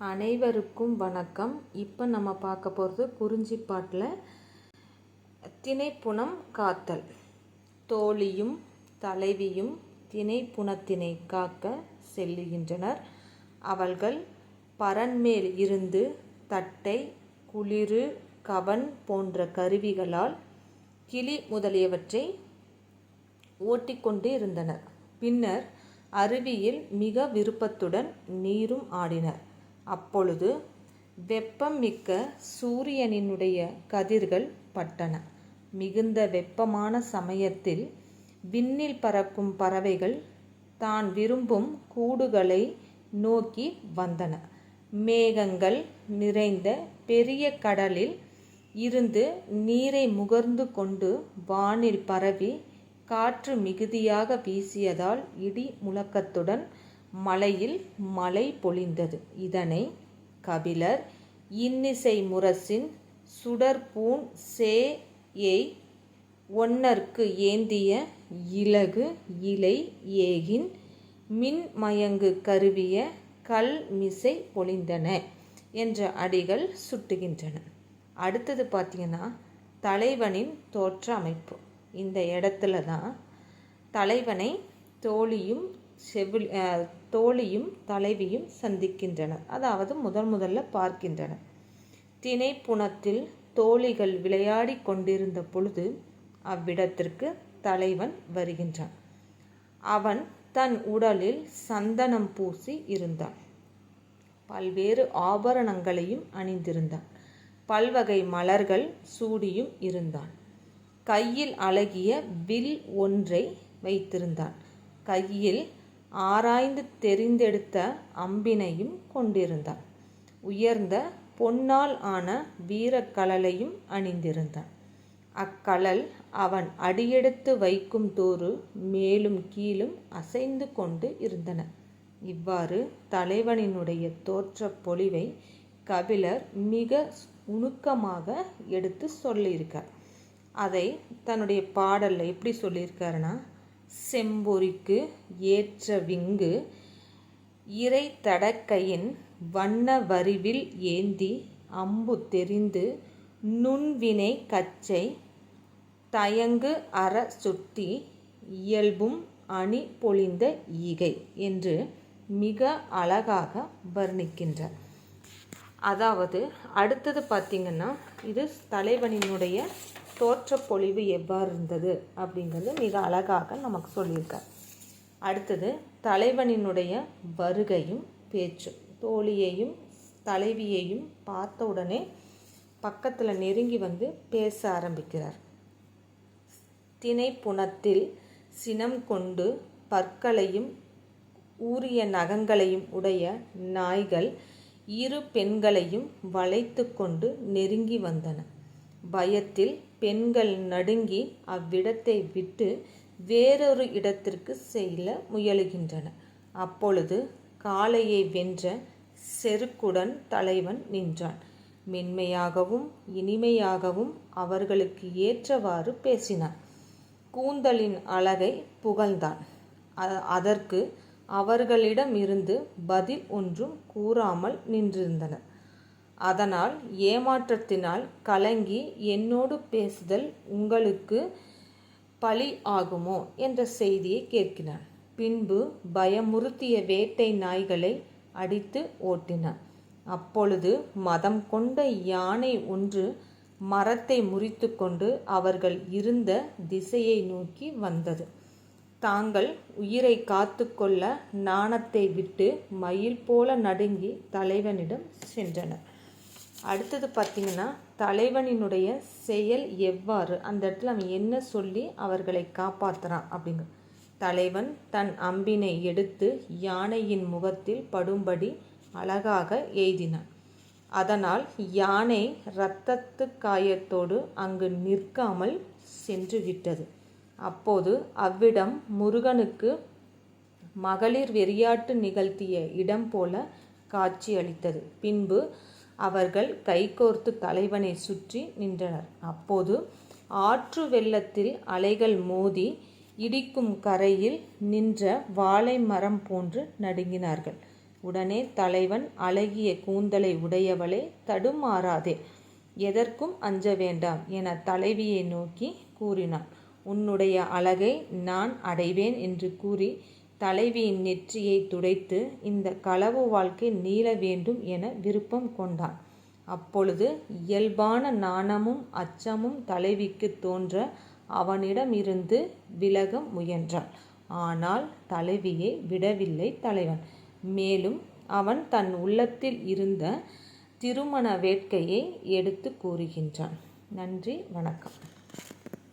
அனைவருக்கும் வணக்கம். இப்போ நம்ம பார்க்க போகிறது குறிஞ்சிப்பாட்டில் திணைப்புணம் காத்தல். தோழியும் தலைவியும் திணைப்புணத்தினை காக்க செல்லுகின்றனர். அவர்கள் பரன்மேல் இருந்து தட்டை, குளிரு, கவன் போன்ற கருவிகளால் கிளி முதலியவற்றை ஓட்டிக்கொண்டு இருந்தனர். பின்னர் அருவியில் மிக விருப்பத்துடன் நீரும் ஆடினர். அப்பொழுது வெப்பம் மிக்க சூரியனினுடைய கதிர்கள் பட்டன. மிகுந்த வெப்பமான சமயத்தில் விண்ணில் பறக்கும் பறவைகள் தான் விரும்பும் கூடுகளை நோக்கி வந்தன. மேகங்கள் நிறைந்த பெரிய கடலில் இருந்து நீரை முகர்ந்து கொண்டு வானில் பரவி காற்று மிகுதியாக வீசியதால் இடி முழக்கத்துடன் மலையில் மழை பொழிந்தது. இதனை கபிலர் இன்னிசை முரசின் சுடர்பூண் சேயை ஒன்னர்க்கு ஏந்திய இலகு இலை ஏகின் மின்மயங்கு கருவிய கல்மிசை பொழிந்தன என்ற அடிகள் சுட்டுகின்றன. அடுத்தது பார்த்திங்கன்னா தலைவனின் தோற்ற அமைப்பு. இந்த இடத்துல தான் தலைவனை தோழியும் தலைவியும் சந்திக்கின்றனர். அதாவது முதல்ல பார்க்கின்றனர். திணைப்புணத்தில் தோழிகள் விளையாடி கொண்டிருந்த பொழுது அவ்விடத்திற்கு தலைவன் வருகின்றான். அவன் தன் உடலில் சந்தனம் பூசி இருந்தான். பல்வேறு ஆபரணங்களையும் அணிந்திருந்தான். பல்வகை மலர்கள் சூடியும் இருந்தான். கையில் அழகிய வில் ஒன்றை வைத்திருந்தான். கையில் ஆராய்ந்து தெரிந்தெடுத்த அம்பினையும் கொண்டிருந்தான். உயர்ந்த பொன்னால் ஆன வீரக்கழலையும் அணிந்திருந்தான். அக்கழல் அவன் அடியெடுத்து வைக்கும் தோறு மேலும் கீழும் அசைந்து கொண்டு இருந்தன. இவ்வாறு தலைவனினுடைய தோற்ற பொலிவை கபிலர் மிக நுணுக்கமாக எடுத்து சொல்லியிருக்கார். அதை தன்னுடைய பாடலில் எப்படி சொல்லியிருக்காருன்னா, செம்பொறிக்கு ஏற்ற விங்கு இறை தடக்கையின் வண்ண வரிவில் ஏந்தி அம்பு தெரிந்து நுண்வினை கச்சை தயங்கு அற சுட்டி இயல்பும் அணி பொழிந்த ஈகை என்று மிக அழகாக வர்ணிக்கின்றார். அதாவது அடுத்தது பார்த்திங்கன்னா, இது தலைவனினுடைய தோற்றப்பொழிவு எவ்வாறு இருந்தது அப்படிங்கிறது மிக அழகாக நமக்கு சொல்லியிருக்கார். அடுத்தது தலைவனினுடைய வருகையும் பேச்சும். தோழியையும் தலைவியையும் பார்த்த உடனே பக்கத்தில் நெருங்கி வந்து பேச ஆரம்பிக்கிறார். திணைப்புணத்தில் சினம் கொண்டு பற்களையும் ஊறிய நகங்களையும் உடைய நாய்கள் இரு பெண்களையும் வளைத்து கொண்டு நெருங்கி வந்தன. பயத்தில் பெண்கள் நடுங்கி அவ்விடத்தை விட்டு வேறொரு இடத்திற்கு செல்ல முயலுகின்றன. அப்பொழுது காளையை வென்ற செருக்குடன் தலைவன் நின்றான். மென்மையாகவும் இனிமையாகவும் அவர்களுக்கு ஏற்றவாறு பேசினான். கூந்தலின் அழகை புகழ்ந்தான். அதற்கு அவர்களிடம் இருந்து பதில் ஒன்றும் கூறாமல் நின்றிருந்தனர். அதனால் ஏமாற்றத்தினால் கலங்கி என்னோடு பேசுதல் உங்களுக்கு பழி ஆகுமோ என்ற செய்தியை கேட்கிறான். பின்பு பயமுறுத்திய வேட்டை நாய்களை அடித்து ஓட்டினான். அப்பொழுது மதம் கொண்ட யானை ஒன்று மரத்தை முறித்து கொண்டு அவர்கள் இருந்த திசையை நோக்கி வந்தது. தாங்கள் உயிரை காத்து கொள்ள நாணத்தை விட்டு மயில் போல நடுங்கி தலைவனிடம் சென்றனர். அடுத்தது பார்த்திங்கன்னா, தலைவனினுடைய செயல் எவ்வாறு, அந்த இடத்துல அவன் என்ன சொல்லி அவர்களை காப்பாற்றுறான் அப்படிங்க. தலைவன் தன் அம்பினை எடுத்து யானையின் முகத்தில் படும்படி அழகாக எய்தினான். அதனால் யானை இரத்தத்து காயத்தோடு அங்கு நிற்காமல் சென்று விட்டது. அப்போது அவ்விடம் முருகனுக்கு மகளிர் வெறியாட்டு நிகழ்த்திய இடம் போல காட்சி அளித்தது. பின்பு அவர்கள் கைகோர்த்து தலைவனை சுற்றி நின்றனர். அப்போது ஆற்று வெள்ளத்தில் அலைகள் மோதி இடிக்கும் கரையில் நின்ற வாழை மரம் போன்று நடுங்கினார்கள். உடனே தலைவன், அழகிய கூந்தலை உடையவளே, தடுமாறாதே, எதற்கும் அஞ்ச வேண்டாம் என தலைவியை நோக்கி கூறினான். உன்னுடைய அழகை நான் அடைவேன் என்று கூறி தலைவியின் நெற்றியை துடைத்து இந்த களவு வாழ்க்கை நீள வேண்டும் என விருப்பம் கொண்டான். அப்பொழுது இயல்பான நாணமும் அச்சமும் தலைவிக்கு தோன்ற அவனிடமிருந்து விலக முயன்றாள். ஆனால் தலைவியை விடவில்லை தலைவன். மேலும் அவன் தன் உள்ளத்தில் இருந்த திருமண வேட்கையை எடுத்து கூறுகின்றான். நன்றி, வணக்கம்.